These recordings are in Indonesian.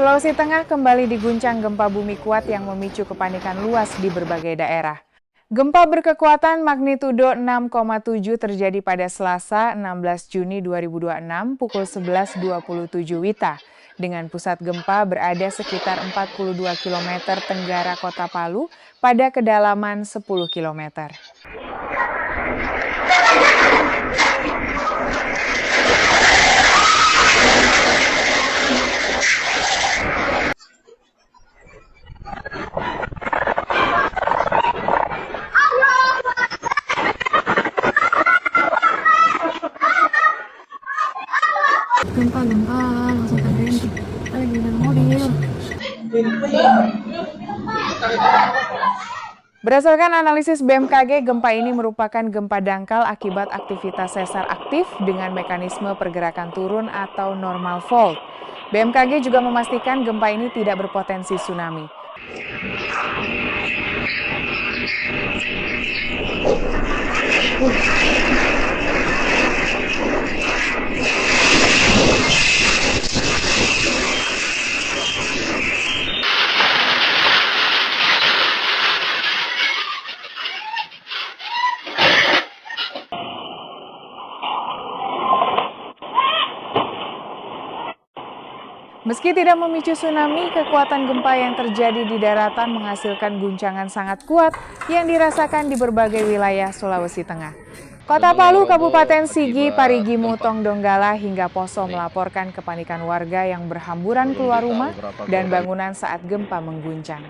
Sulawesi Tengah kembali diguncang gempa bumi kuat yang memicu kepanikan luas di berbagai daerah. Gempa berkekuatan magnitudo 6,7 terjadi pada Selasa 16 Juni 2026 pukul 11.27 WITA. Dengan pusat gempa berada sekitar 42 km tenggara kota Palu pada kedalaman 10 km. Gempa langsung tandain lagi dalam mobil. Berdasarkan analisis BMKG, gempa ini merupakan gempa dangkal akibat aktivitas sesar aktif dengan mekanisme pergerakan turun atau normal fault. BMKG juga memastikan gempa ini tidak berpotensi tsunami. Meski tidak memicu tsunami, kekuatan gempa yang terjadi di daratan menghasilkan guncangan sangat kuat yang dirasakan di berbagai wilayah Sulawesi Tengah. Kota Palu, Kabupaten Sigi, Parigi Mutong, Donggala, hingga Poso melaporkan kepanikan warga yang berhamburan keluar rumah dan bangunan saat gempa mengguncang.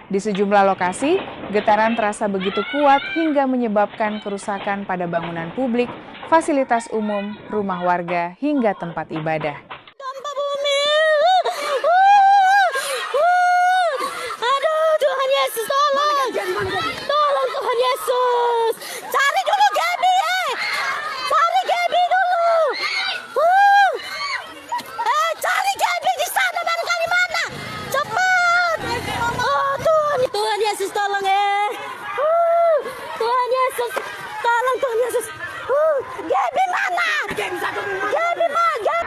Di sejumlah lokasi, getaran terasa begitu kuat hingga menyebabkan kerusakan pada bangunan publik, fasilitas umum, rumah warga, hingga tempat ibadah. Tolong Tuhan Yesus. Cari dulu Gaby, cari Gaby dulu. Cari Gaby di sana, barangkali mana. Cepat. Oh Tuhan Yesus tolong Tuhan Yesus, tolong Tuhan Yesus. Gaby mana? Gaby mana?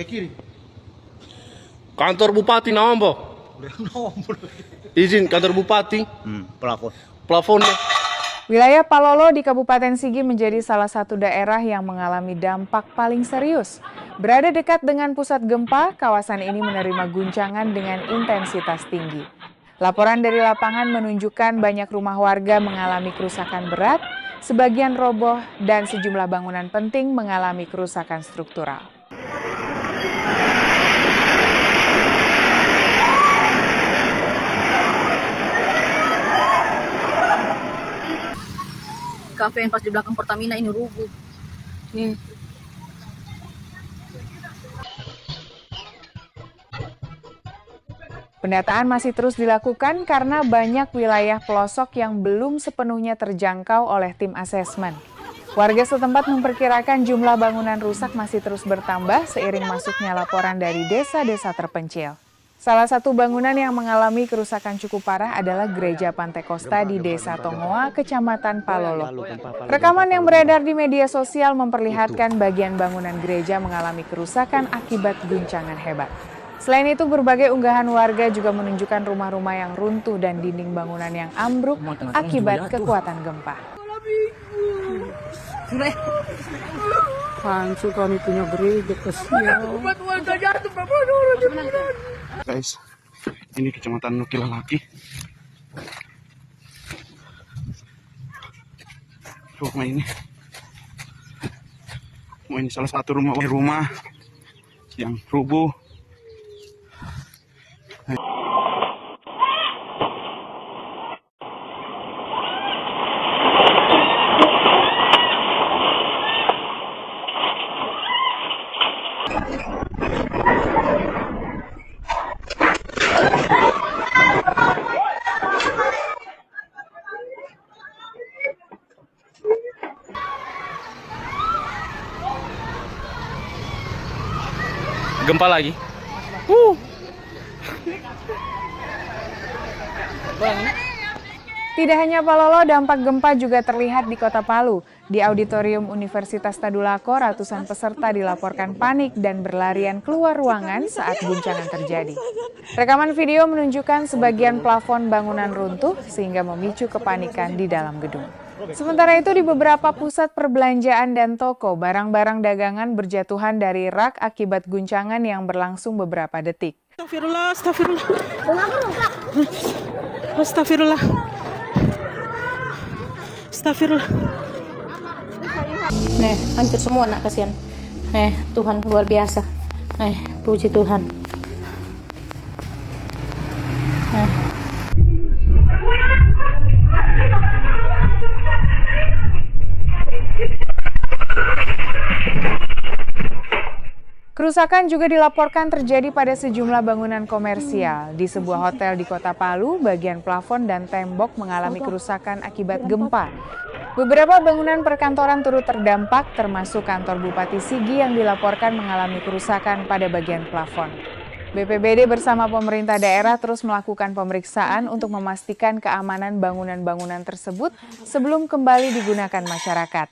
Kiri. Kantor Bupati nomor. Izin kantor Bupati. Plafon. Wilayah Palolo di Kabupaten Sigi menjadi salah satu daerah yang mengalami dampak paling serius. Berada dekat dengan pusat gempa, kawasan ini menerima guncangan dengan intensitas tinggi. Laporan dari lapangan menunjukkan banyak rumah warga mengalami kerusakan berat, sebagian roboh, dan sejumlah bangunan penting mengalami kerusakan struktural. Kafe yang pas di belakang Pertamina ini rubuh. Nih. Pendataan masih terus dilakukan karena banyak wilayah pelosok yang belum sepenuhnya terjangkau oleh tim asesmen. Warga setempat memperkirakan jumlah bangunan rusak masih terus bertambah seiring masuknya laporan dari desa-desa terpencil. Salah satu bangunan yang mengalami kerusakan cukup parah adalah Gereja Pantai Kosta di Desa Tongoa, Kecamatan Palolo. Rekaman yang beredar di media sosial memperlihatkan bagian bangunan gereja mengalami kerusakan akibat guncangan hebat. Selain itu, berbagai unggahan warga juga menunjukkan rumah-rumah yang runtuh dan dinding bangunan yang ambruk akibat kekuatan gempa. Hancur kami punya gereja, kesian. Guys, ini Kecamatan Nukilalaki. Rumah ini salah satu rumah yang rubuh. Gempa lagi. Tidak hanya Palolo, dampak gempa juga terlihat di Kota Palu. Di auditorium Universitas Tadulako, ratusan peserta dilaporkan panik dan berlarian keluar ruangan saat guncangan terjadi. Rekaman video menunjukkan sebagian plafon bangunan runtuh sehingga memicu kepanikan di dalam gedung. Sementara itu di beberapa pusat perbelanjaan dan toko, barang-barang dagangan berjatuhan dari rak akibat guncangan yang berlangsung beberapa detik. Astagfirullah, astagfirullah. Astagfirullah. Astagfirullah. Nih, hancur semua nak, kasihan. Tuhan luar biasa. Puji Tuhan. Kerusakan juga dilaporkan terjadi pada sejumlah bangunan komersial. Di sebuah hotel di Kota Palu, bagian plafon dan tembok mengalami kerusakan akibat gempa. Beberapa bangunan perkantoran turut terdampak, termasuk kantor Bupati Sigi yang dilaporkan mengalami kerusakan pada bagian plafon. BPBD bersama pemerintah daerah terus melakukan pemeriksaan untuk memastikan keamanan bangunan-bangunan tersebut sebelum kembali digunakan masyarakat.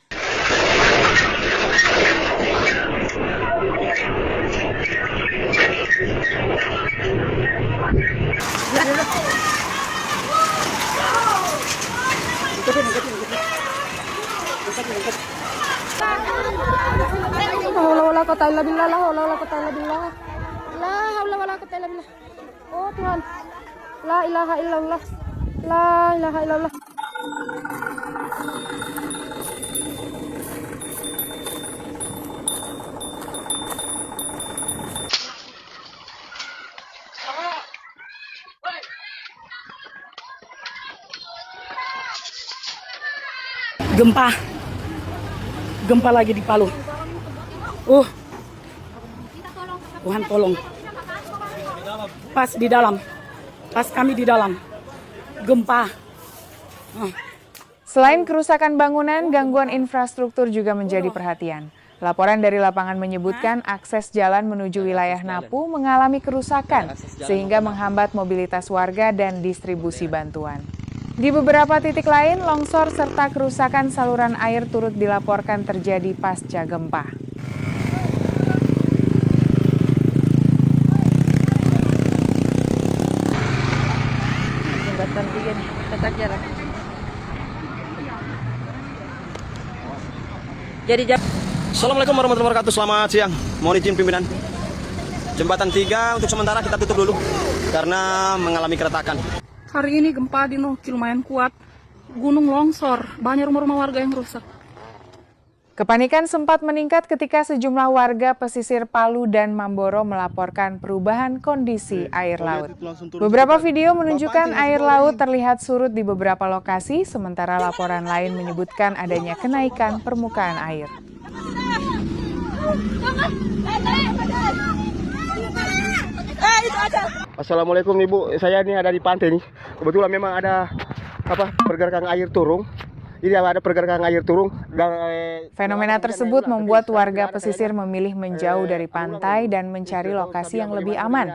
Oh Tuhan, la ilaha illallah, la ilaha illallah. Gempa lagi di Palu. Tuhan tolong. Pas kami di dalam, gempa. Selain kerusakan bangunan, gangguan infrastruktur juga menjadi perhatian. Laporan dari lapangan menyebutkan akses jalan menuju wilayah Napu mengalami kerusakan sehingga menghambat mobilitas warga dan distribusi bantuan. Di beberapa titik lain, longsor serta kerusakan saluran air turut dilaporkan terjadi pasca gempa. Jembatan 3 nih, tetap jarak. Assalamualaikum warahmatullahi wabarakatuh. Selamat siang. Mohon izin pimpinan. Jembatan 3 untuk sementara kita tutup dulu karena mengalami keretakan. Hari ini gempa di Nuki lumayan kuat. Gunung longsor, banyak rumah-rumah warga yang rusak. Kepanikan sempat meningkat ketika sejumlah warga pesisir Palu dan Mamboro melaporkan perubahan kondisi air laut. Beberapa video menunjukkan air laut terlihat surut di beberapa lokasi, sementara laporan lain menyebutkan adanya kenaikan permukaan air. Assalamualaikum Ibu, saya ini ada di pantai nih. Kebetulan memang ada pergerakan air turun. Ini ada pergerakan air turun. Fenomena tersebut membuat warga pesisir memilih menjauh dari pantai dan mencari lokasi yang lebih aman.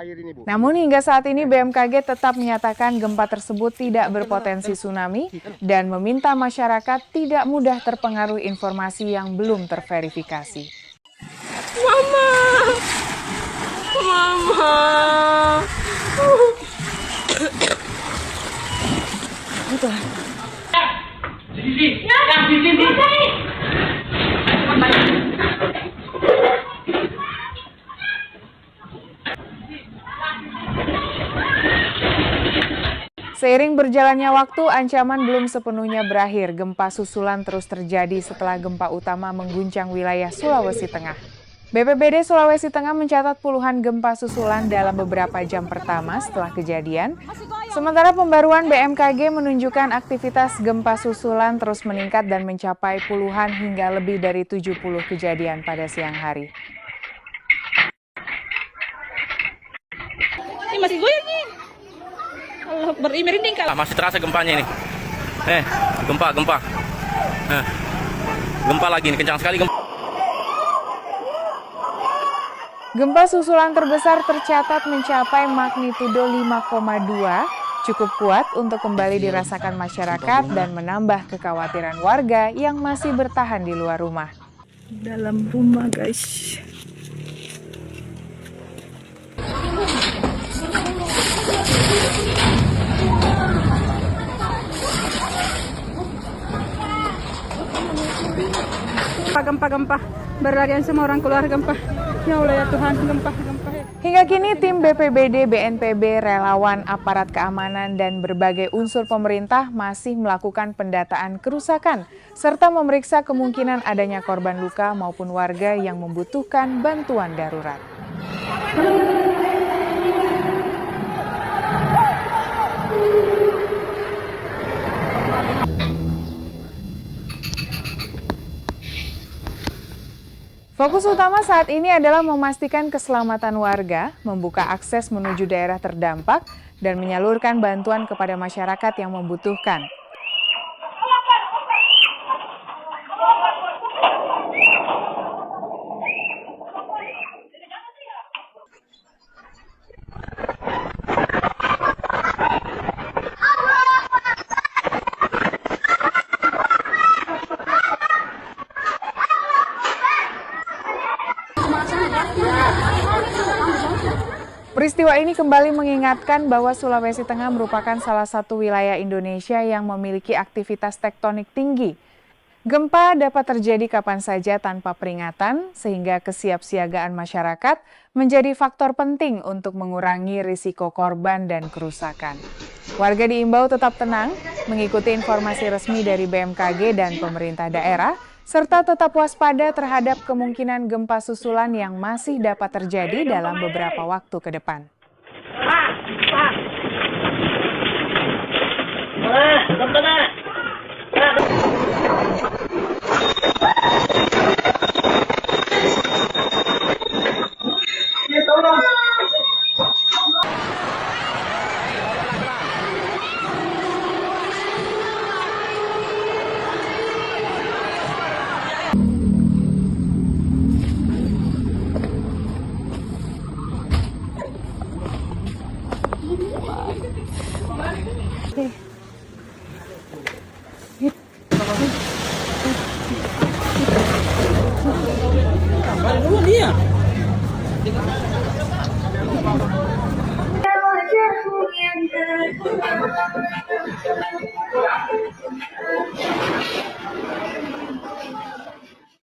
Namun hingga saat ini BMKG tetap menyatakan gempa tersebut tidak berpotensi tsunami dan meminta masyarakat tidak mudah terpengaruh informasi yang belum terverifikasi. Mama. Seiring berjalannya waktu, ancaman belum sepenuhnya berakhir. Gempa susulan terus terjadi setelah gempa utama mengguncang wilayah Sulawesi Tengah. BPBD Sulawesi Tengah mencatat puluhan gempa susulan dalam beberapa jam pertama setelah kejadian. Sementara pembaruan BMKG menunjukkan aktivitas gempa susulan terus meningkat dan mencapai puluhan hingga lebih dari 70 kejadian pada siang hari. Ini masih goyang nih. Allah merinding kalau. Masih terasa gempanya ini. Gempa. Gempa lagi ini, kencang sekali gempa. Gempa susulan terbesar tercatat mencapai magnitudo 5,2, cukup kuat untuk kembali dirasakan masyarakat dan menambah kekhawatiran warga yang masih bertahan di luar rumah. Dalam rumah guys. Gempa-gempa, berlarian semua orang keluar gempa. Ya Allah ya Tuhan, gempa. Hingga kini tim BPBD, BNPB, relawan, aparat keamanan, dan berbagai unsur pemerintah masih melakukan pendataan kerusakan serta memeriksa kemungkinan adanya korban luka maupun warga yang membutuhkan bantuan darurat. Fokus utama saat ini adalah memastikan keselamatan warga, membuka akses menuju daerah terdampak, dan menyalurkan bantuan kepada masyarakat yang membutuhkan. Peristiwa ini kembali mengingatkan bahwa Sulawesi Tengah merupakan salah satu wilayah Indonesia yang memiliki aktivitas tektonik tinggi. Gempa dapat terjadi kapan saja tanpa peringatan, sehingga kesiapsiagaan masyarakat menjadi faktor penting untuk mengurangi risiko korban dan kerusakan. Warga diimbau tetap tenang, mengikuti informasi resmi dari BMKG dan pemerintah daerah, serta tetap waspada terhadap kemungkinan gempa susulan yang masih dapat terjadi dalam beberapa waktu ke depan.